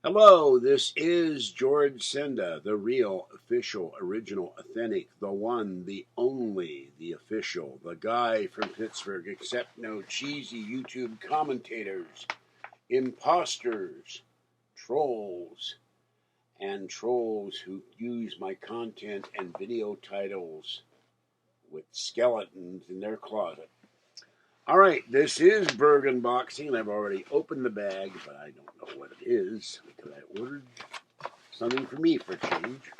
Hello, this is George Senda, the real, official, original, authentic, the one, the only, the official, the guy from Pittsburgh, except no cheesy YouTube commentators, imposters, trolls, and trolls who use my content and video titles with skeletons in their closet. All right, this is Burgh Unboxing, and I've already opened the bag, but I don't know what it is because I ordered something for me for a change.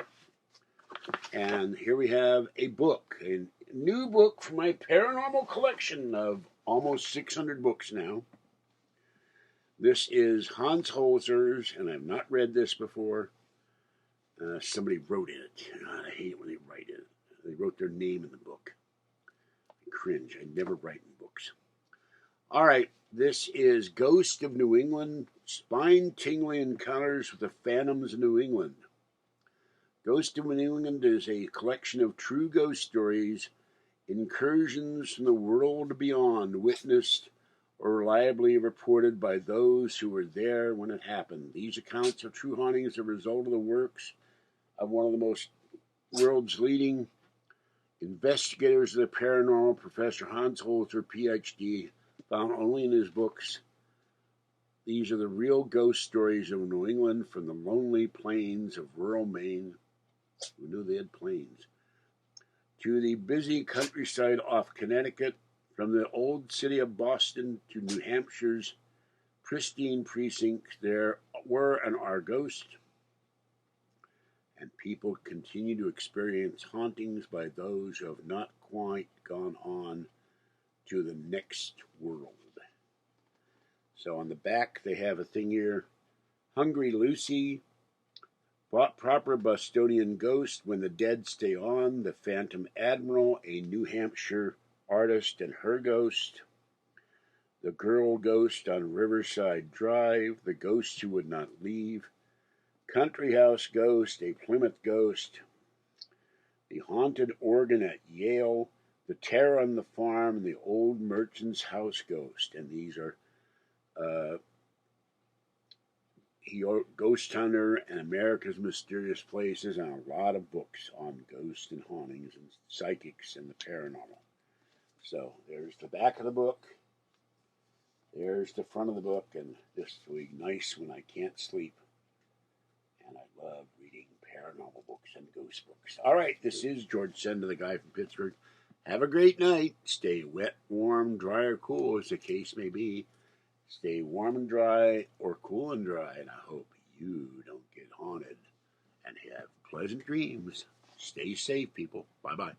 And here we have a book, a new book for my paranormal collection of almost 600 books now. This is Hans Holzer's, and I've not read this before. Somebody wrote it. I hate it when they write it. They wrote their name in the book. I cringe. I never write in books. All right, this is Ghost of New England, Spine-Tingling Encounters with the Phantoms of New England. Ghost of New England is a collection of true ghost stories, incursions from the world beyond, witnessed or reliably reported by those who were there when it happened. These accounts of true hauntings are a result of the works of one of the world's leading investigators of the paranormal, Professor Hans Holzer, Ph.D., found only in his books. These are the real ghost stories of New England from the lonely plains of rural Maine. Who knew they had plains? To the busy countryside off Connecticut, from the old city of Boston to New Hampshire's pristine precincts, there were and are ghosts, and people continue to experience hauntings by those who have not quite gone on to the next world. So on the back they have a thing here: Hungry Lucy, Proper Bostonian Ghost, When the Dead Stay On, The Phantom Admiral, a New Hampshire artist and her ghost, The Girl Ghost on Riverside Drive, The Ghost Who Would Not Leave, Country House Ghost, a Plymouth Ghost, The Haunted Organ at Yale, The Terror on the Farm, and The Old Merchant's House Ghost. And these are Ghost Hunter and America's Mysterious Places, and a lot of books on ghosts and hauntings and psychics and the paranormal. So there's the back of the book. There's the front of the book, and this will be nice when I can't sleep. And I love reading paranormal books and ghost books. All right, this is George Senda, the guy from Pittsburgh. Have a great night. Stay wet, warm, dry, or cool, as the case may be. Stay warm and dry, or cool and dry, and I hope you don't get haunted. And have pleasant dreams. Stay safe, people. Bye-bye.